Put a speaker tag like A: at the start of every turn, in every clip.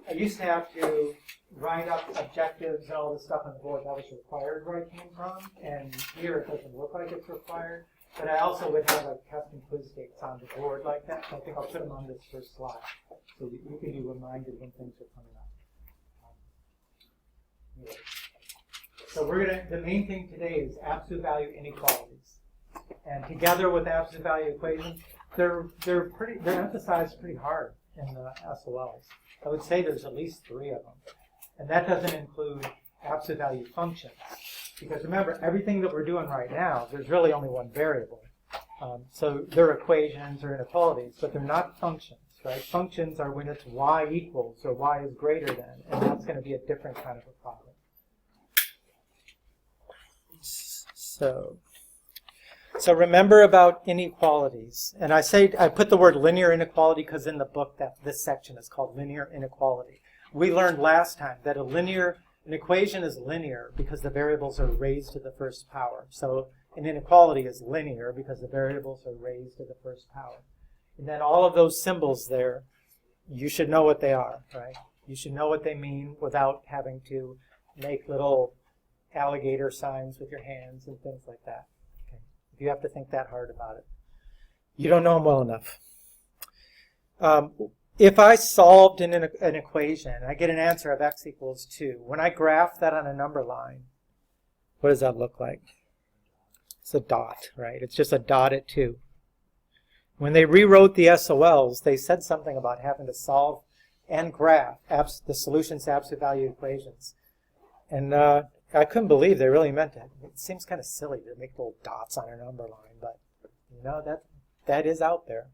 A: I used to have to write up objectives and all this stuff on the board. That was required where I came from, and here it doesn't look like it's required. But I also would have like custom quiz dates on the board like that. So I think I'll put them on this first slide, so you can be reminded when things are coming up. Yeah. So the main thing today is absolute value inequalities, and together with absolute value equations, they're emphasized pretty hard in the SOLs. I would say there's at least 3 of them. And that doesn't include absolute value functions. Because remember, everything that we're doing right now, there's really only one variable. So they're equations or inequalities, but they're not functions, right? Functions are when it's y equals or y is greater than, and that's going to be a different kind of a problem. So remember about inequalities. And I put the word linear inequality because in the book this section is called linear inequality. We learned last time that an equation is linear because the variables are raised to the first power. So an inequality is linear because the variables are raised to the first power. And then all of those symbols there, you should know what they are, right? You should know what they mean without having to make little alligator signs with your hands and things like that. Okay. If you have to think that hard about it, you don't know them well enough. If I solved an equation, I get an answer of x equals 2. When I graph that on a number line, what does that look like? It's a dot, right? It's just a dot at 2. When they rewrote the SOLs, they said something about having to solve and graph the solutions to absolute value equations. And I couldn't believe they really meant it. It seems kind of silly to make little dots on a number line, but that is out there.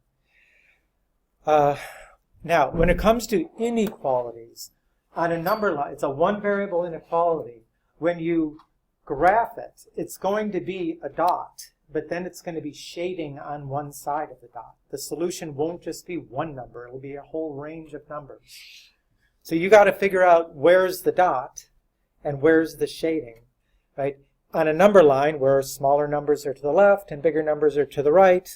A: Now, when it comes to inequalities, on a number line, it's a one variable inequality. When you graph it, it's going to be a dot, but then it's going to be shading on one side of the dot. The solution won't just be one number, it'll be a whole range of numbers. So you got to figure out where's the dot and where's the shading, right? On a number line where smaller numbers are to the left and bigger numbers are to the right,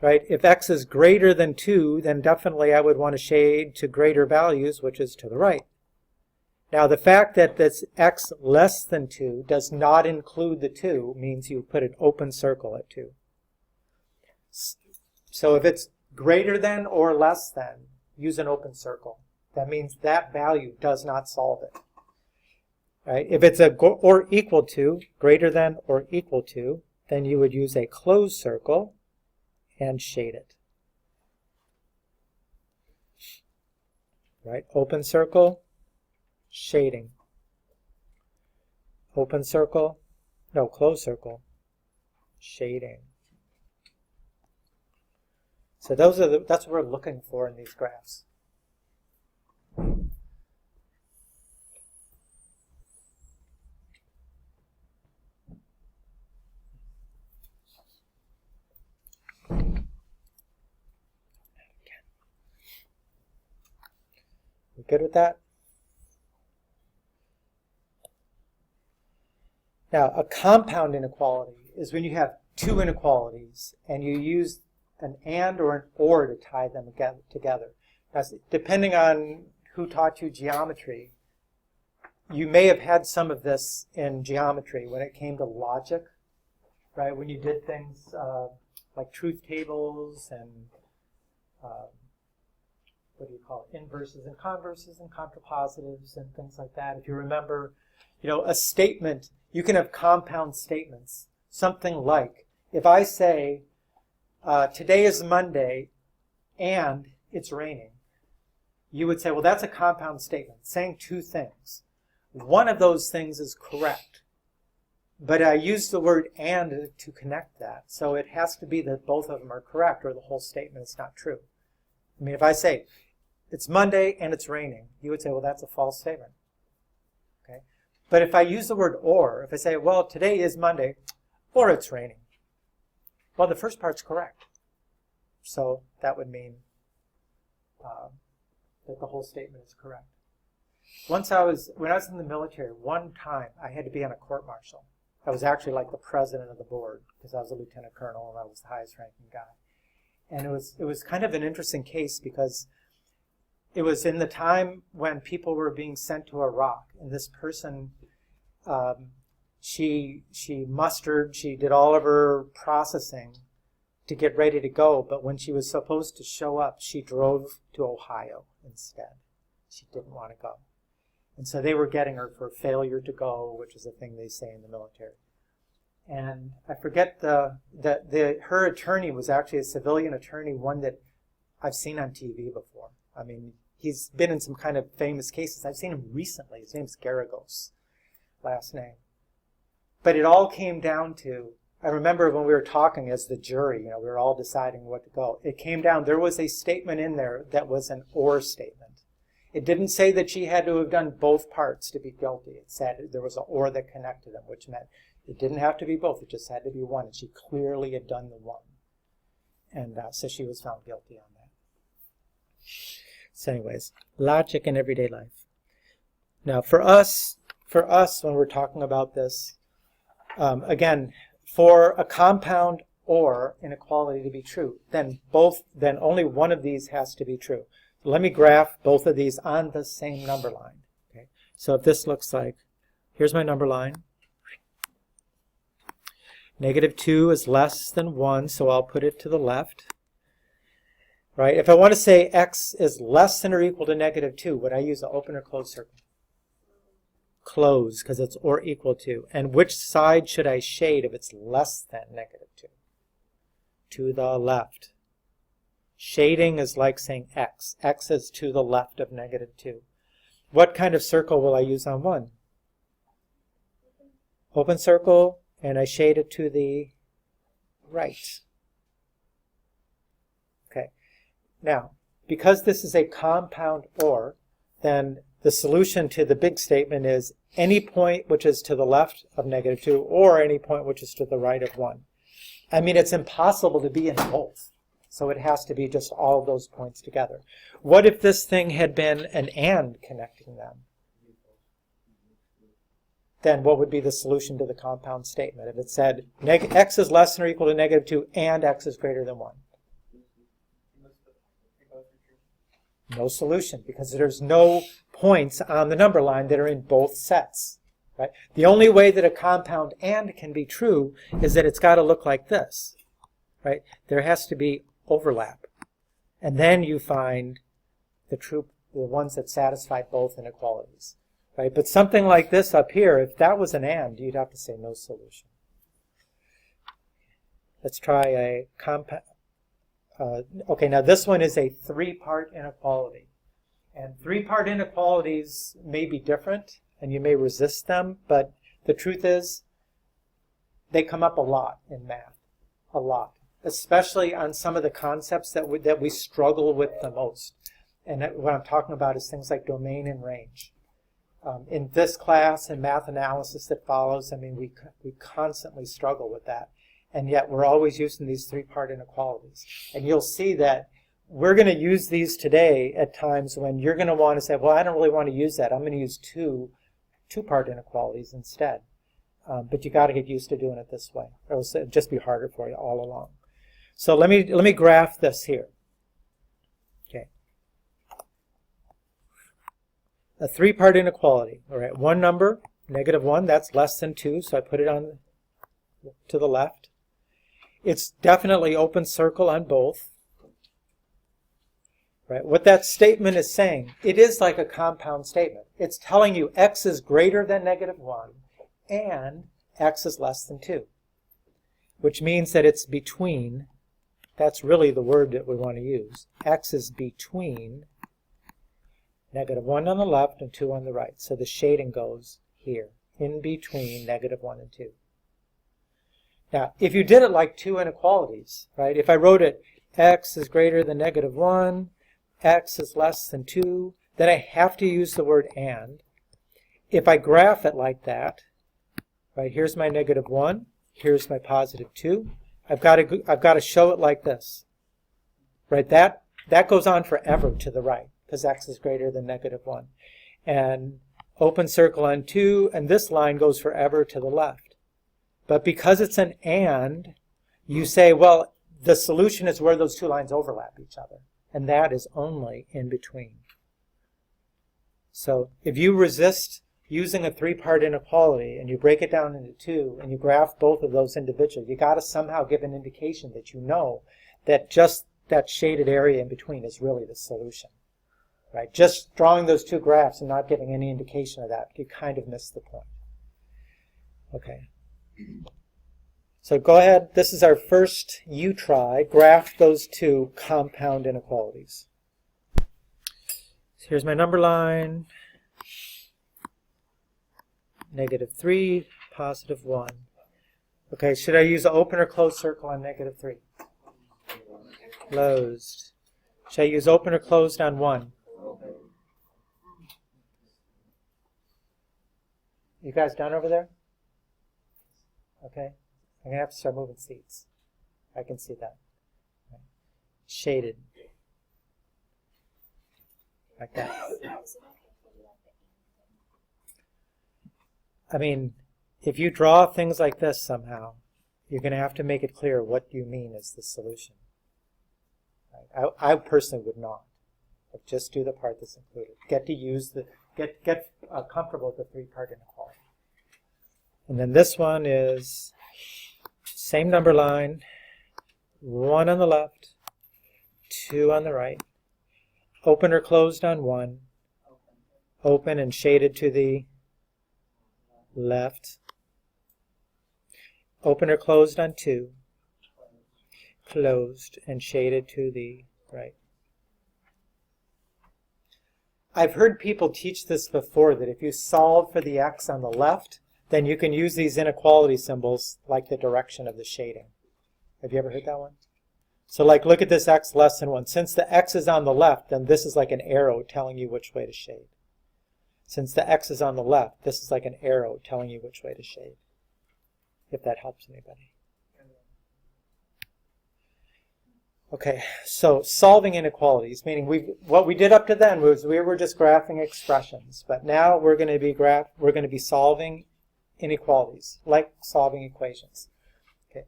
A: right? If x is greater than 2, then definitely I would want to shade to greater values, which is to the right. Now, the fact that this x less than 2 does not include the 2 means you put an open circle at 2. So if it's greater than or less than, use an open circle. That means that value does not solve it. Right? If it's or equal to, greater than or equal to, then you would use a closed circle and shade it. Right? Open circle, shading. Open circle, no, closed circle, shading. So that's what we're looking for in these graphs. You good with that? Now, a compound inequality is when you have 2 inequalities and you use an and or an or to tie them together. Now, depending on who taught you geometry, you may have had some of this in geometry when it came to logic, right? When you did things like truth tables and what do you call it? Inverses and converses and contrapositives and things like that. If you remember, a statement, you can have compound statements. Something like, if I say, today is Monday and it's raining, you would say, well, that's a compound statement, saying 2 things. One of those things is correct, but I used the word and to connect that. So it has to be that both of them are correct or the whole statement is not true. I mean, if I say, it's Monday and it's raining, you would say, well, that's a false statement. Okay? But if I use the word or, if I say, well, today is Monday or it's raining, well, the first part's correct. So that would mean that the whole statement is correct. When I was in the military, one time I had to be on a court-martial. I was actually like the president of the board because I was a lieutenant colonel and I was the highest ranking guy. And it was kind of an interesting case because it was in the time when people were being sent to Iraq, and this person, she mustered, she did all of her processing to get ready to go, but when she was supposed to show up, she drove to Ohio instead. She didn't want to go. And so they were getting her for failure to go, which is a thing they say in the military. And I forget her attorney was actually a civilian attorney, one that I've seen on TV before. I mean, he's been in some kind of famous cases. I've seen him recently. His name's Garagos, last name. But it all came down to, I remember when we were talking as the jury, we were all deciding what to go. It came down, there was a statement in there that was an or statement. It didn't say that she had to have done both parts to be guilty. It said there was an or that connected them, which meant it didn't have to be both. It just had to be one. And she clearly had done the one. And so she was found guilty on that. So anyways, logic in everyday life. Now for us, when we're talking about this, again, for a compound or inequality to be true, then only one of these has to be true. Let me graph both of these on the same number line. Okay? So if this looks like, here's my number line. -2 is less than 1, so I'll put it to the left. Right? If I want to say x is less than or equal to -2, would I use an open or closed circle? Closed, because it's or equal to. And which side should I shade if it's less than -2? To the left. Shading is like saying x. X is to the left of -2. What kind of circle will I use on 1? Open circle, and I shade it to the right. Okay. Now, because this is a compound or, then the solution to the big statement is any point which is to the left of -2 or any point which is to the right of 1. I mean, it's impossible to be in both. So it has to be just all of those points together. What if this thing had been an and connecting them? Then what would be the solution to the compound statement? If it said x is less than or equal to -2 and x is greater than 1. No solution, because there's no points on the number line that are in both sets. Right? The only way that a compound and can be true is that it's got to look like this. Right? There has to be overlap. And then you find the ones that satisfy both inequalities. Right? But something like this up here, if that was an and, you'd have to say no solution. Let's try a compound. Okay, now this one is a 3-part inequality. And 3-part inequalities may be different, and you may resist them, but the truth is they come up a lot in math. A lot. Especially on some of the concepts that we struggle with the most. And what I'm talking about is things like domain and range. In this class and math analysis that follows, I mean, we constantly struggle with that. And yet we're always using these 3-part inequalities. And you'll see that we're going to use these today at times when you're going to want to say, well, I don't really want to use that. I'm going to use two-part inequalities instead. But you got to get used to doing it this way, or else it'll just be harder for you all along. So let me graph this here. Okay. A 3-part inequality. All right, one number, -1, that's less than 2, so I put it on to the left. It's definitely open circle on both. Right? What that statement is saying, it is like a compound statement. It's telling you x is greater than -1 and x is less than 2, which means that it's between. That's really the word that we want to use. X is between -1 on the left and 2 on the right. So the shading goes here, in between -1 and 2. Now, if you did it like two inequalities, right? If I wrote it, x is greater than -1, x is less than 2, then I have to use the word and. If I graph it like that, right, here's my -1, here's my +2, I've got to show it like this, right? That goes on forever to the right because x is greater than -1, and open circle on 2, and this line goes forever to the left. But because it's an and, you say, well, the solution is where those two lines overlap each other, and that is only in between. So if you resist using a three-part inequality and you break it down into two and you graph both of those individually, you got to somehow give an indication that you know that just that shaded area in between is really the solution. Right? Just drawing those two graphs and not giving any indication of that, you kind of miss the point. Okay. So go ahead. This is our first U try. Graph those two compound inequalities. So here's my number line. -3, +1. Okay, should I use an open or closed circle on -3? Closed. Should I use open or closed on 1? You guys done over there? Okay. I'm going to have to start moving seats. I can see that. Shaded. Like that. I mean, if you draw things like this somehow, you're going to have to make it clear what you mean is the solution. Right? I personally would not. But just do the part that's included. Get to use the, get comfortable with the three-part inequality. And then this one is same number line, 1 on the left, 2 on the right, open or closed on 1, open and shaded to the left, open or closed on 2, closed and shaded to the right. I've heard people teach this before, that if you solve for the x on the left, then you can use these inequality symbols like the direction of the shading. Have you ever heard that one? So like, look at this x less than 1. Since the x is on the left, then this is like an arrow telling you which way to shade. Since the x is on the left, this is like an arrow telling you which way to shade. If that helps anybody. Okay, so solving inequalities, meaning what we did up to then was we were just graphing expressions, but now we're going to be solving inequalities, like solving equations. Okay.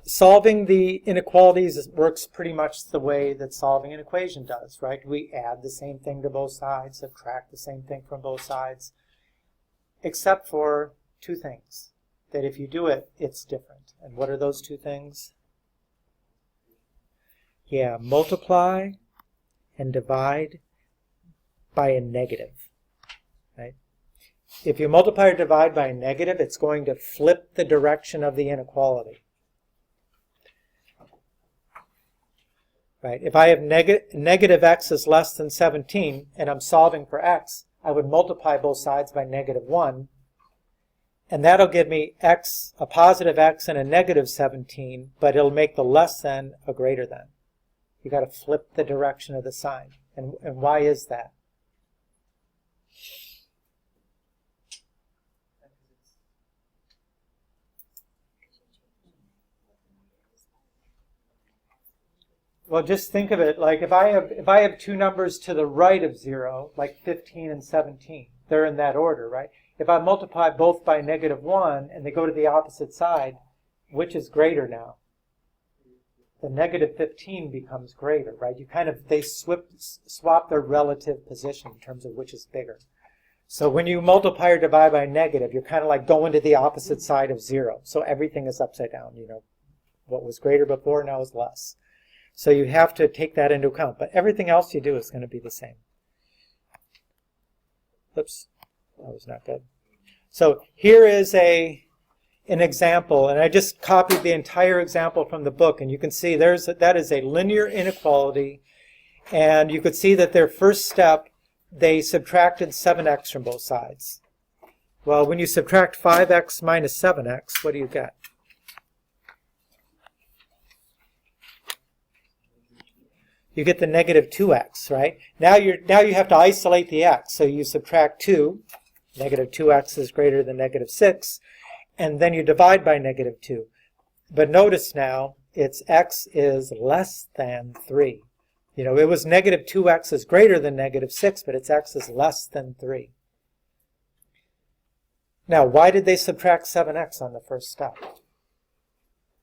A: Solving the inequalities works pretty much the way that solving an equation does, right? We add the same thing to both sides, subtract the same thing from both sides, except for two things, that if you do it, it's different. And what are those two things? Yeah, multiply and divide by a negative, right? If you multiply or divide by a negative, it's going to flip the direction of the inequality. Right? If I have negative x is less than 17, and I'm solving for x, I would multiply both sides by -1, and that'll give me x, a positive x and a negative 17, but it'll make the less than a greater than. You got to flip the direction of the sign. And why is that? Well, just think of it like if I have two numbers to the right of 0, like 15 and 17, they're in that order, right? If I multiply both by -1 and they go to the opposite side, which is greater now? The -15 becomes greater, right? They swap their relative position in terms of which is bigger. So when you multiply or divide by a negative, you're kind of like going to the opposite side of 0. So everything is upside down. You know, what was greater before now is less. So you have to take that into account. But everything else you do is going to be the same. Oops, that was not good. So here is an example, and I just copied the entire example from the book, and you can see that is a linear inequality, and you could see that their first step, they subtracted 7x from both sides. Well, when you subtract 5x minus 7x, what do you get? You get the -2x, right? Now you have to isolate the x, so you subtract 2, -2x is greater than -6, and then you divide by -2. But notice now, its x is less than 3. You know, it was -2x is greater than -6, but its x is less than 3. Now, why did they subtract 7x on the first step?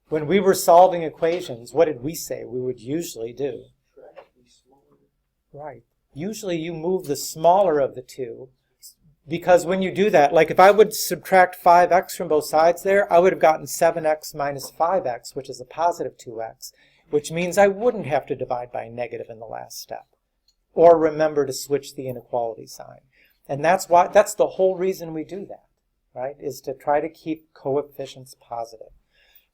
A: When we were solving equations, what did we say we would usually do? Right. usually you move the smaller of the two, because when you do that, like if I would subtract 5x from both sides there, I would have gotten 7x minus 5x, which is a positive 2x, which means I wouldn't have to divide by a negative in the last step, or remember to switch the inequality sign. And that's the whole reason we do that, right, is to try to keep coefficients positive.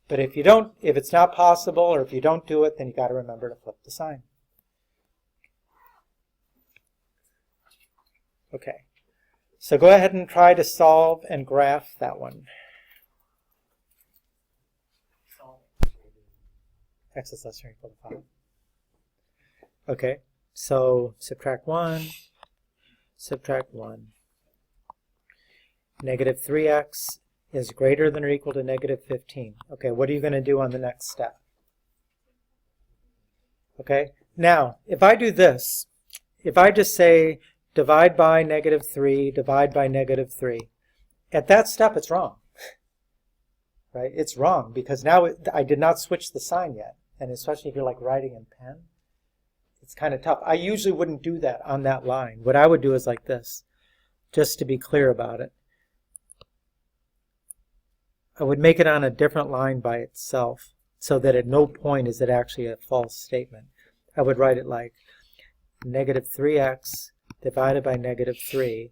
A: But if it's not possible, or if you don't do it, then you got to remember to flip the sign. Okay. So go ahead and try to solve and graph that one. X is less than or equal to 5. Okay, so subtract 1, subtract 1. Negative 3x is greater than or equal to negative 15. Okay, what are you going to do on the next step? Okay, now, if I do this, if I just say divide by negative 3, divide by negative 3. At that step, it's wrong. Right? It's wrong because now I did not switch the sign yet. And especially if you're like writing in pen, it's kind of tough. I usually wouldn't do that on that line. What I would do is like this, just to be clear about it. I would make it on a different line by itself so that at no point is it actually a false statement. I would write it like negative 3x divided by negative 3,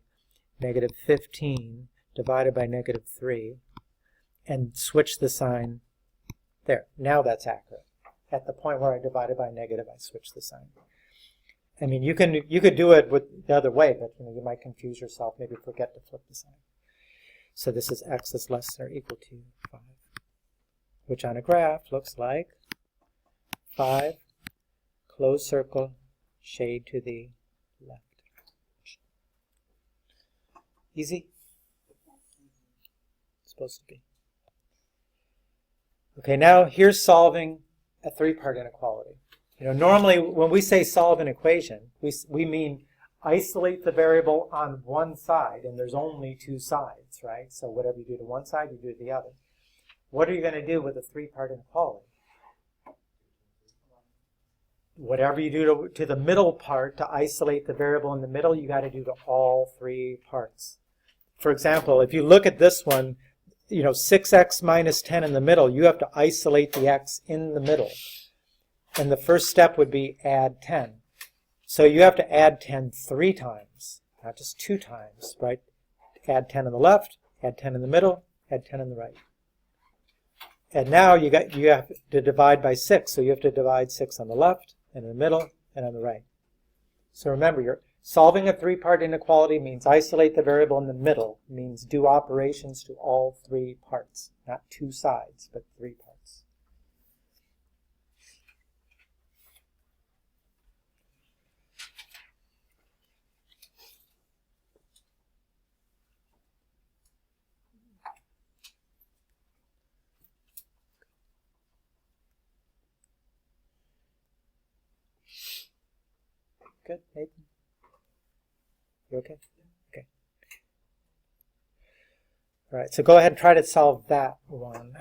A: negative 15 divided by negative 3, and switch the sign there. Now that's accurate. At the point where I divided by negative, I switch the sign. I mean, you could do it with the other way, but you might confuse yourself, maybe forget to flip the sign. So this is x is less than or equal to 5, which on a graph looks like 5, closed circle, shade to the left. Easy? It's supposed to be. Okay, now here's solving a three-part inequality. Normally when we say solve an equation, we mean isolate the variable on one side, and there's only two sides, right? So whatever you do to one side, you do to the other. What are you going to do with a three-part inequality? Whatever you do to the middle part to isolate the variable in the middle, you got to do to all three parts. For example, if you look at this one, 6x minus 10 in the middle, you have to isolate the x in the middle. And the first step would be add 10. So you have to add 10 three times, not just two times, right? Add 10 on the left, add 10 in the middle, add 10 on the right. And now you have to divide by 6, so you have to divide 6 on the left, and in the middle, and on the right. So remember, you're solving a three-part inequality means isolate the variable in the middle, means do operations to all three parts, not two sides, but three parts. Good, Nathan? You okay? Okay. All right, so go ahead and try to solve that one.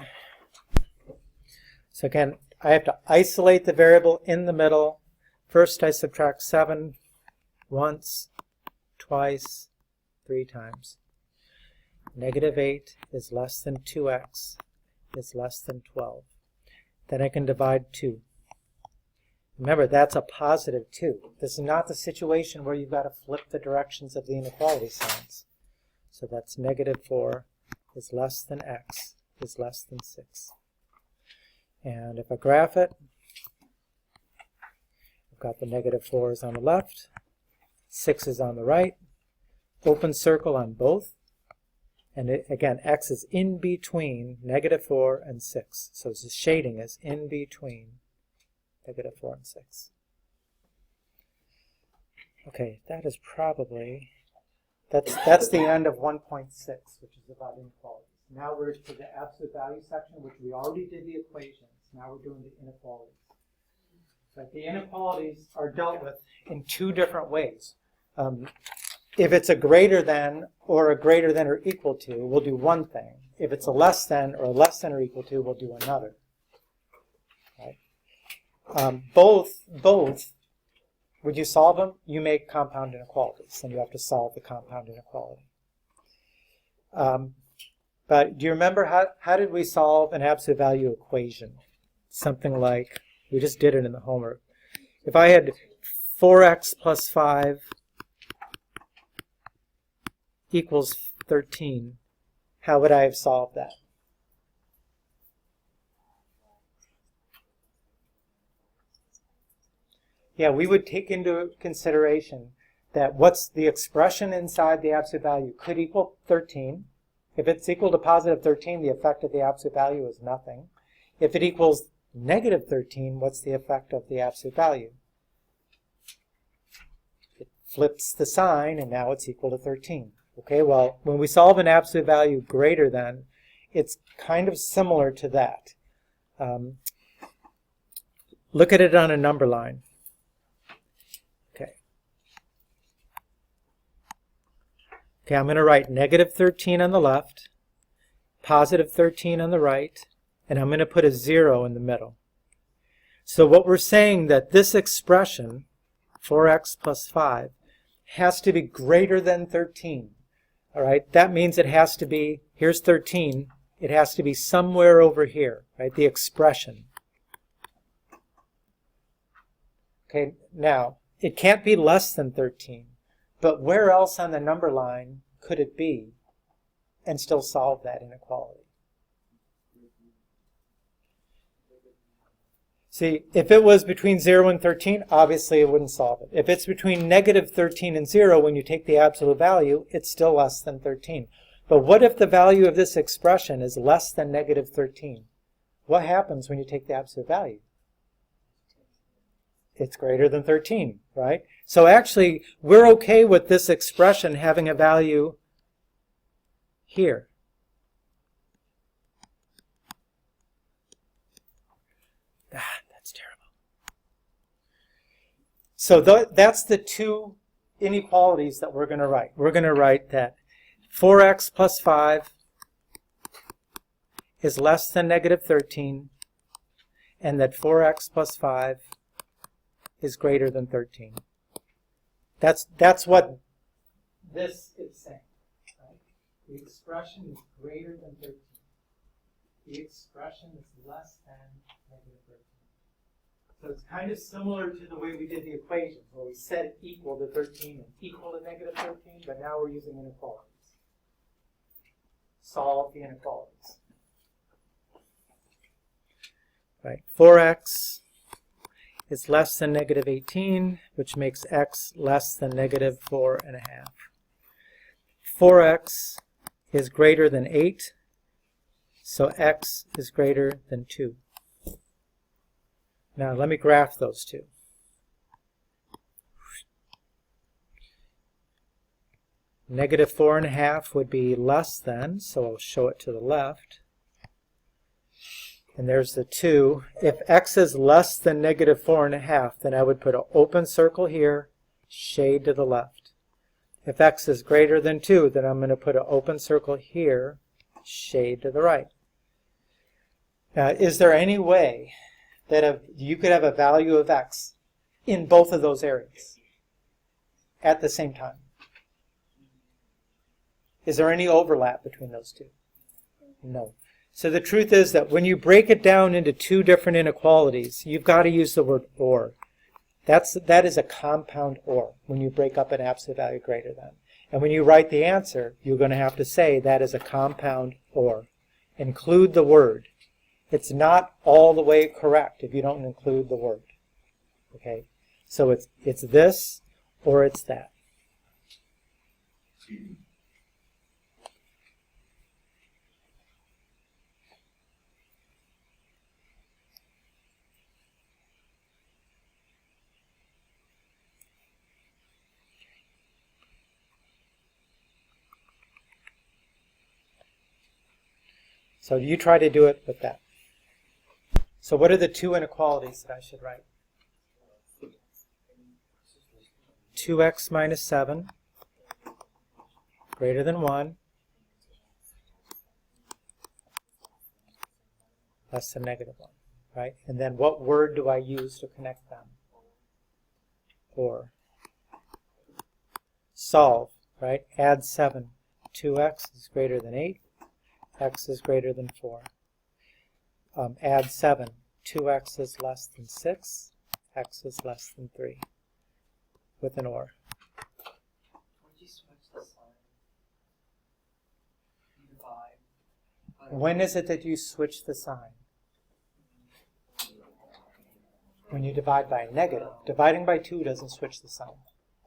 A: So again, I have to isolate the variable in the middle. First, I subtract 7 once, twice, 3 times. Negative 8 is less than 2x is less than 12. Then I can divide 2. Remember, that's a positive 2. This is not the situation where you've got to flip the directions of the inequality signs. So that's negative 4 is less than x is less than 6. And if I graph it, I've got the negative 4 is on the left, 6 is on the right, open circle on both. And again, x is in between negative 4 and 6. So the shading is in between negative 4 and 6. Okay, that is probably, that's the end of 1.6, which is about inequalities. Now we're to the absolute value section, which we already did the equations. Now we're doing the inequalities. But the inequalities are dealt with in two different ways. If it's a greater than or equal to, we'll do one thing. If it's a less than or equal to, we'll do another. Right? Both Would you solve them? You make compound inequalities, and you have to solve the compound inequality. But do you remember how did we solve an absolute value equation? Something like, we just did it in the homework. If I had 4x plus 5 equals 13, how would I have solved that? Yeah, we would take into consideration that what's the expression inside the absolute value could equal 13. If it's equal to positive 13, the effect of the absolute value is nothing. If it equals negative 13, what's the effect of the absolute value? It flips the sign, and now it's equal to 13. Okay, well, when we solve an absolute value greater than, it's kind of similar to that. Look at it on a number line. Okay, I'm going to write negative 13 on the left, positive 13 on the right, and I'm going to put a 0 in the middle. So what we're saying that this expression, 4x plus 5, has to be greater than 13. All right, that means it has to be, here's 13, it has to be somewhere over here, right, the expression. Okay, now, it can't be less than 13. But where else on the number line could it be and still solve that inequality? See, if it was between 0 and 13, obviously it wouldn't solve it. If it's between negative 13 and 0, when you take the absolute value, it's still less than 13. But what if the value of this expression is less than negative 13? What happens when you take the absolute value? It's greater than 13, right? So actually, we're okay with this expression having a value here. That's terrible. So that's the two inequalities that we're going to write. We're going to write that 4x plus 5 is less than negative 13, and that 4x plus 5 is greater than 13. That's what this is saying. Right? The expression is greater than 13. The expression is less than negative 13. So it's kind of similar to the way we did the equation, where we set it equal to 13 and equal to negative 13, but now we're using inequalities. Solve the inequalities. Right, 4x is less than negative 18, which makes x less than negative 4.5. 4x is greater than 8, so x is greater than 2. Now let me graph those two. Negative 4.5 would be less than, so I'll show it to the left. And there's the 2. If x is less than negative 4.5, then I would put an open circle here, shade to the left. If x is greater than 2, then I'm going to put an open circle here, shade to the right. Now, is there any way that you could have a value of x in both of those areas at the same time? Is there any overlap between those two? No. So the truth is that when you break it down into two different inequalities, you've got to use the word or. That is a compound or when you break up an absolute value greater than. And when you write the answer, you're going to have to say that is a compound or. Include the word. It's not all the way correct if you don't include the word. Okay? So it's this or it's that. So you try to do it with that. So what are the two inequalities that I should write? 2x minus 7 greater than 1 less than negative 1, right? And then what word do I use to connect them? 4. Solve, right? Add 7. 2x is greater than 8. X is greater than 4. Add 7. 2x is less than 6. X is less than 3. With an OR.
B: Would you switch the sign? You divide.
A: When is it that you switch the sign? When you divide by a negative. Dividing by 2 doesn't switch the sign.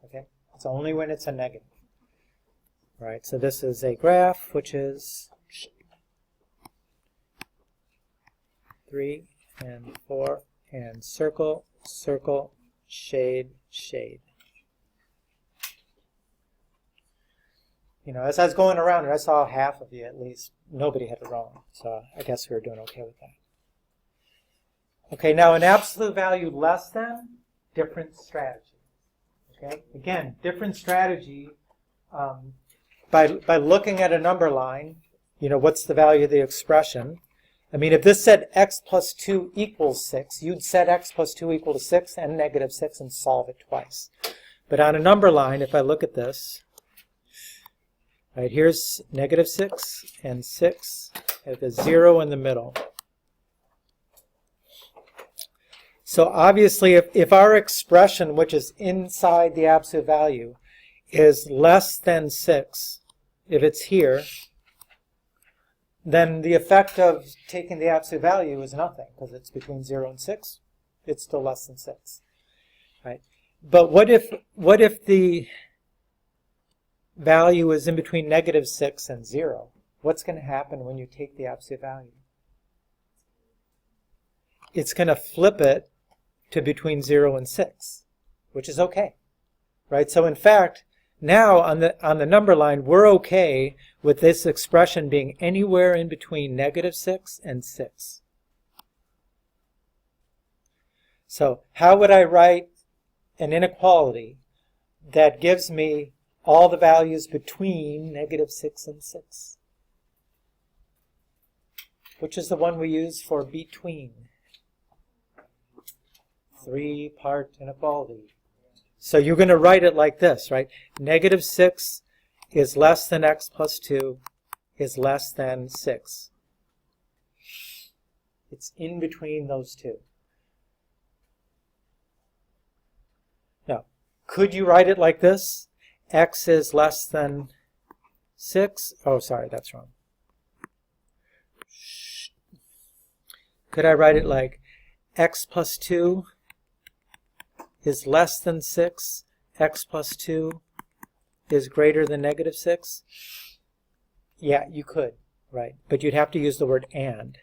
A: Okay? It's only when it's a negative. Right, so this is a graph which is 3 and 4 and circle, circle, shade, shade. You know, as I was going around it, I saw half of you at least. Nobody had it wrong, so I guess we were doing okay with that. Okay, now an absolute value less than, different strategy. Okay, again, different strategy. By looking at a number line, you know, what's the value of the expression? I mean, if this said x plus 2 equals 6, you'd set x plus 2 equal to 6 and negative 6 and solve it twice. But on a number line, if I look at this, right, here's negative 6 and 6, and a 0 in the middle. So obviously, if our expression, which is inside the absolute value, is less than 6, if it's here, then the effect of taking the absolute value is nothing, because it's between 0 and 6. It's still less than 6. Right? But what if the value is in between negative 6 and 0? What's going to happen when you take the absolute value? It's going to flip it to between 0 and 6, which is okay. Right? So in fact, now on the number line, we're okay with this expression being anywhere in between negative 6 and 6. So how would I write an inequality that gives me all the values between negative 6 and 6? Which is the one we use for between. 3-part inequality. So you're going to write it like this, right? Negative 6 is less than x plus 2 is less than 6. It's in between those two. Now, could you write it like this? X is less than 6. Oh, sorry, that's wrong. Could I write it like x plus 2 is less than 6, x plus 2 is greater than negative 6? Yeah, you could, right? But you'd have to use the word and.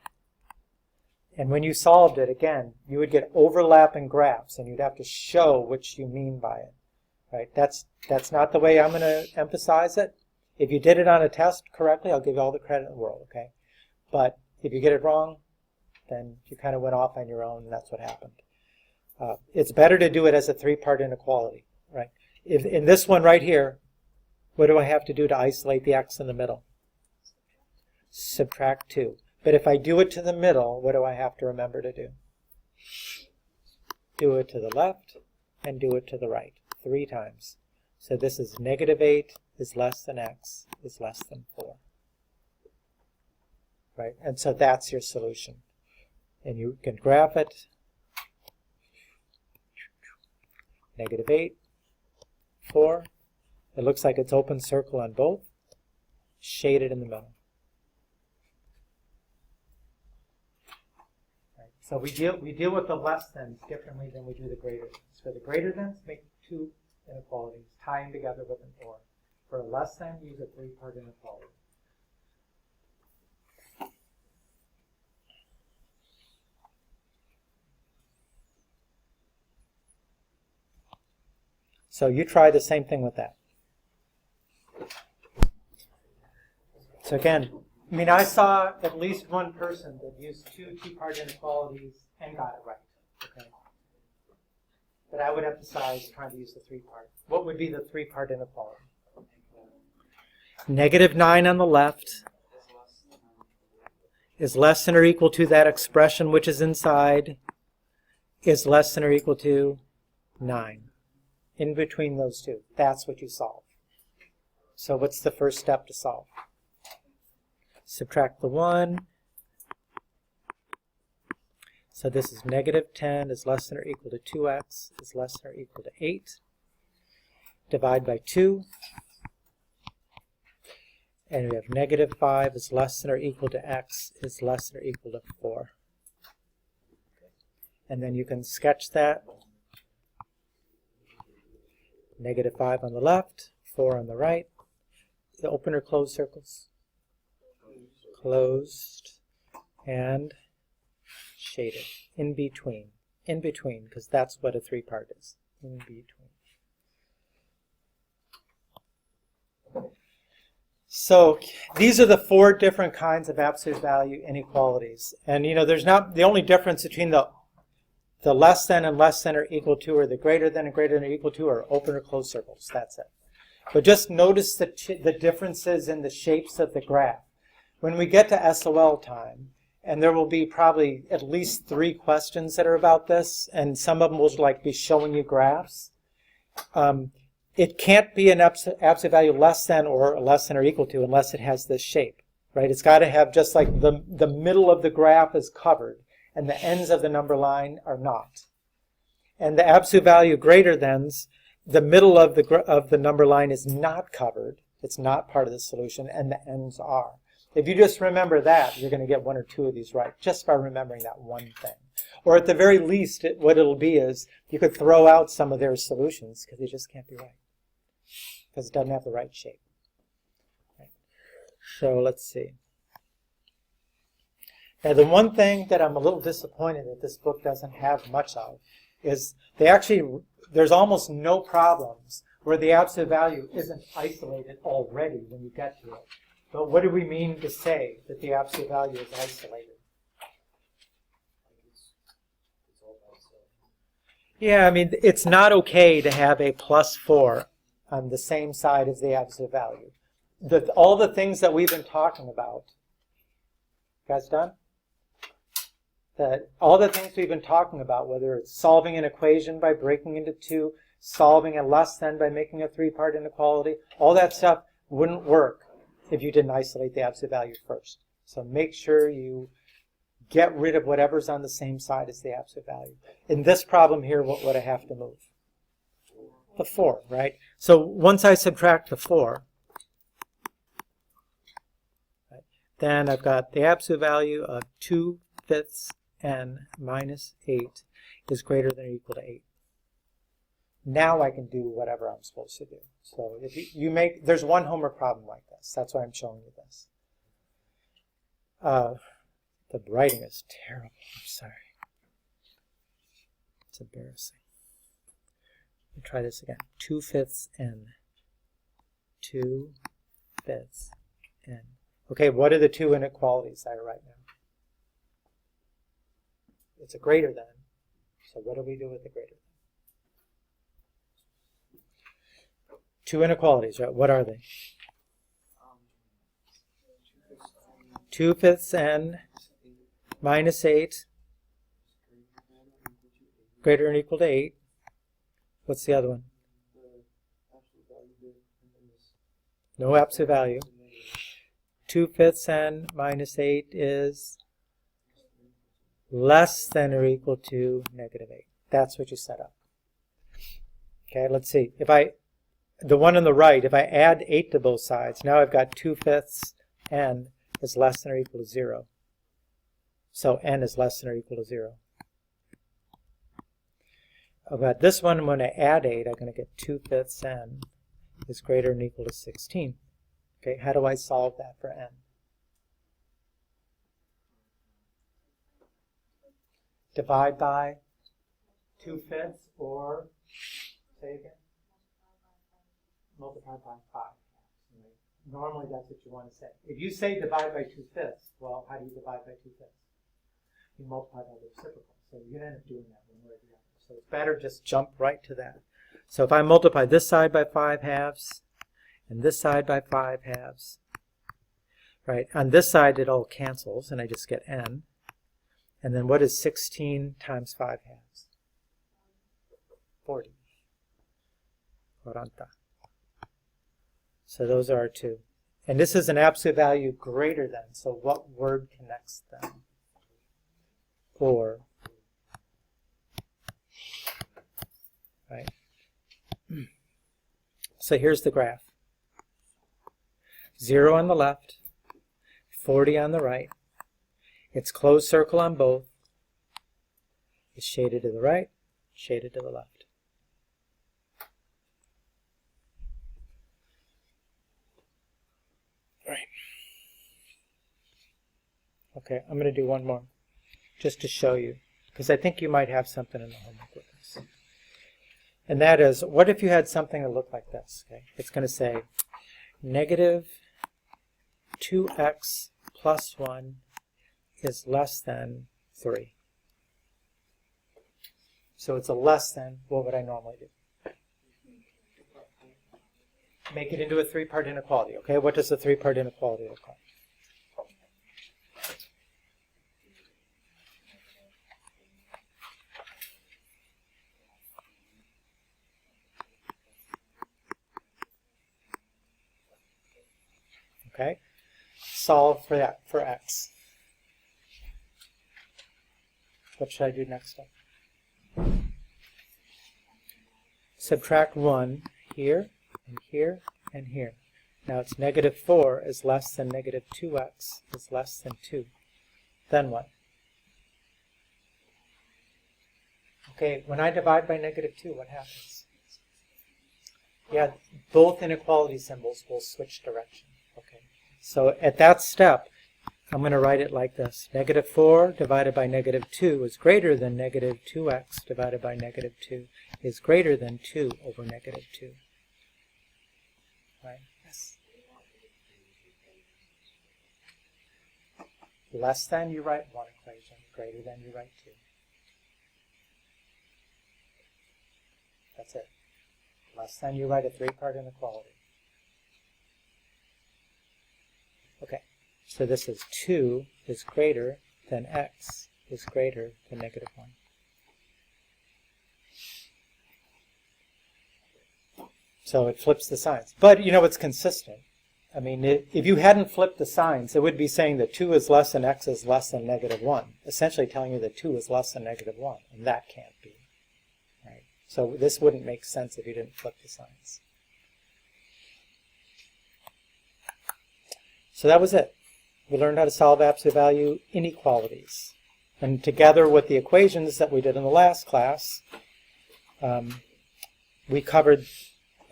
A: And when you solved it, again, you would get overlapping graphs, and you'd have to show what you mean by it, right? That's not the way I'm going to emphasize it. If you did it on a test correctly, I'll give you all the credit in the world, okay? But if you get it wrong, then you kind of went off on your own, and that's what happened. It's better to do it as a 3-part inequality, right? If in this one right here, what do I have to do to isolate the x in the middle? Subtract 2. But if I do it to the middle, what do I have to remember to do? Do it to the left and do it to the right 3 times. So this is negative 8 is less than x is less than 4. Right? And so that's your solution. And you can graph it. Negative 8, 4. It looks like it's open circle on both. Shaded in the middle. Right. So we deal with the less thans differently than we do the greater thans. For the greater thans, make 2 inequalities, tie them together with an OR. For a less than, use a 3-part inequality. So you try the same thing with that. So again, I mean, I saw at least one person that used 2-part inequalities and got it right. Okay. But I would emphasize trying to use the 3-part. What would be the 3-part inequality? Negative 9 on the left is less than or equal to that expression which is inside is less than or equal to 9. in between those two. That's what you solve. So what's the first step to solve? Subtract the 1. So this is negative 10 is less than or equal to 2x is less than or equal to 8. Divide by 2. And we have negative 5 is less than or equal to x is less than or equal to 4. And then you can sketch that. Negative 5 on the left, 4 on the right. The open or closed circles? Closed and shaded. In between, because that's what a 3-part is. In between. So these are the 4 different kinds of absolute value inequalities. And there's not the only difference between the less than and less than or equal to, or the greater than and greater than or equal to, are open or closed circles. That's it. But just notice the differences in the shapes of the graph. When we get to SOL time, and there will be probably at least 3 questions that are about this, and some of them will be showing you graphs. It can't be an absolute value less than or equal to unless it has this shape, right? It's got to have just like the middle of the graph is covered and the ends of the number line are not. And the absolute value greater than's, the middle of the number line is not covered. It's not part of the solution, and the ends are. If you just remember that, you're going to get 1 or 2 of these right just by remembering that one thing. Or at the very least, what it'll be is you could throw out some of their solutions because they just can't be right. Because it doesn't have the right shape. Right. So let's see. Now the one thing that I'm a little disappointed that this book doesn't have much of is there's almost no problems where the absolute value isn't isolated already when you get to it. But what do we mean to say that the absolute value is isolated? Yeah, I mean, it's not okay to have a +4 on the same side as the absolute value. All the things that we've been talking about. You guys done? All the things we've been talking about, whether it's solving an equation by breaking into 2, solving a less than by making a 3-part inequality, all that stuff wouldn't work if you didn't isolate the absolute value first. So make sure you get rid of whatever's on the same side as the absolute value. In this problem here, what would I have to move? The 4, right? So once I subtract the 4, right, then I've got the absolute value of 2/5 n minus 8 is greater than or equal to 8. Now I can do whatever I'm supposed to do. So if you make, there's one homework problem like this. That's why I'm showing you this. The writing is terrible. I'm sorry. It's embarrassing. Let me try this again. 2/5 n. 2/5 n. Okay, what are the 2 inequalities that are right now? It's a greater than. So what do we do with the greater than? 2 inequalities, right? What are they? 2/5 n minus 8 greater than or equal to 8. What's the other one? No absolute value. 2/5 n minus 8 is less than or equal to -8. That's what you set up. Okay, let's see. The one on the right, if I add 8 to both sides, now I've got 2/5 n is less than or equal to 0. So n is less than or equal to 0. About this one, when I add 8, I'm going to get 2/5 n is greater than or equal to 16. Okay, how do I solve that for n? Divide by 2/5 or, say again? Multiply by 5. Normally that's what you want to say. If you say divide by 2/5, well, how do you divide by 2/5? You multiply by the reciprocal. So you're going to end up doing that one way or the other. So it's better just jump right to that. So if I multiply this side by 5/2 and this side by 5/2, right, on this side it all cancels and I just get n. And then what is 16 times 5/2? 40. 40. So those are our two. And this is an absolute value greater than. So what word connects them? Or. Right? So here's the graph. 0 on the left, 40 on the right. It's closed circle on both. It's shaded to the right, shaded to the left. Right. Okay, I'm going to do one more just to show you, because I think you might have something in the homework with this. And that is, what if you had something that looked like this? Okay, it's going to say negative 2x plus 1 is less than 3. So it's a less than, what would I normally do? Make it into a three-part inequality. Okay, what does a three-part inequality look like? Okay, solve for that, for x. What should I do next step? Subtract 1 here, and here, and here. Now it's negative 4 is less than negative 2x is less than 2. Then what? Okay, when I divide by negative 2, what happens? Yeah, both inequality symbols will switch direction. Okay, so at that step, I'm going to write it like this. Negative 4 divided by negative 2 is greater than negative 2x divided by negative 2 is greater than 2 over negative 2. Right? Yes. Less than, you write one equation. Greater than, you write 2. That's it. Less than, you write a three-part inequality. Okay. So this is 2 is greater than x is greater than negative 1. So it flips the signs. But you know it's consistent. I mean, if you hadn't flipped the signs, it would be saying that 2 is less than x is less than negative 1. Essentially telling you that 2 is less than negative 1. And that can't be. Right? So this wouldn't make sense if you didn't flip the signs. So that was it. We learned how to solve absolute value inequalities. And together with the equations that we did in the last class, we covered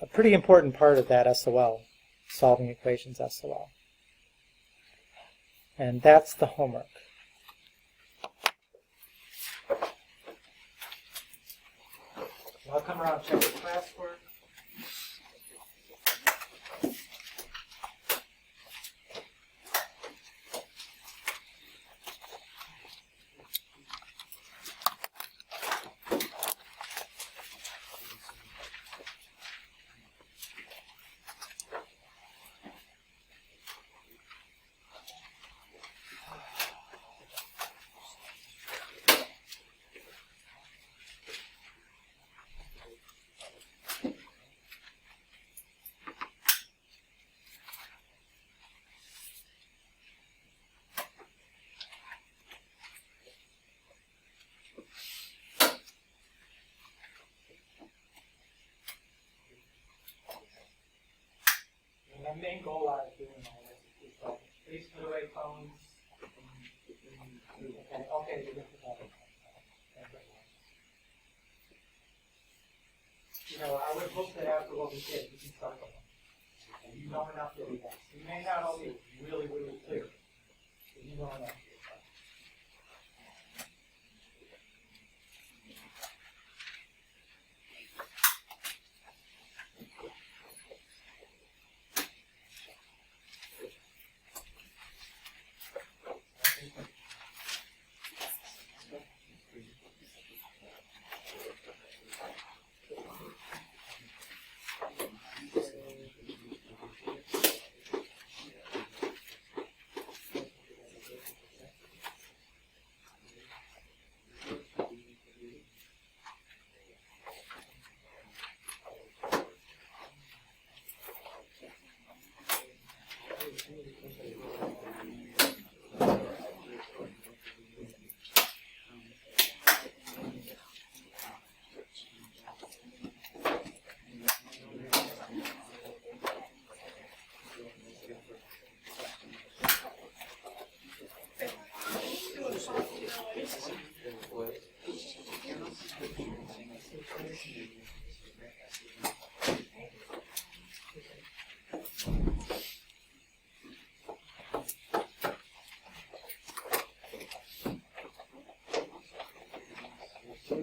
A: a pretty important part of that SOL, solving equations SOL. And that's the homework. I'll come around and check the classwork. The main goal out of doing all this is like, please put away phones. Okay, you get the other. You know, I would hope that after what we did, you can start going. And you know enough to do that. You may not all be really, really clear, but you know enough. So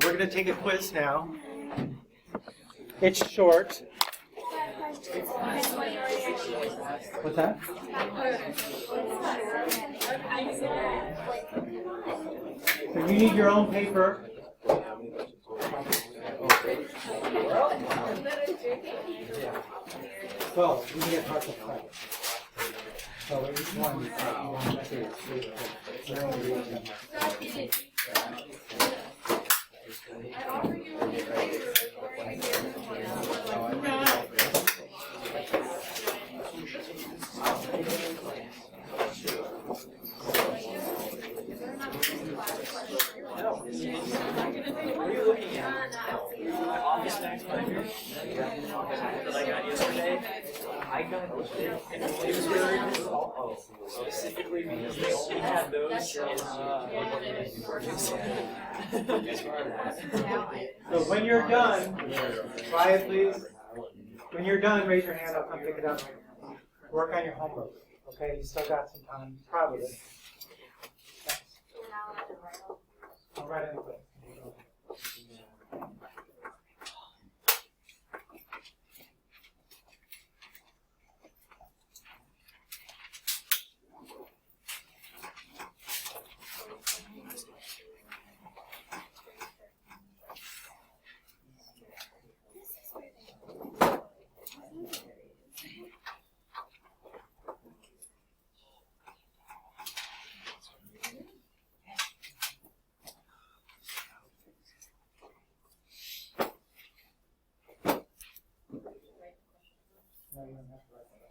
A: we're going to take a quiz now. It's short. What's that? So you need your own paper. Well, you can get parts of credit. So each one you want to do.
B: What are you looking at? My office max binder that I got yesterday. I got it specifically because they only had those
A: So when you're done, quiet please. When you're done, raise your hand. I'll come pick it up. Work on your homework. Okay, you still got some time. Probably. I'll write it. No, you don't have to write that.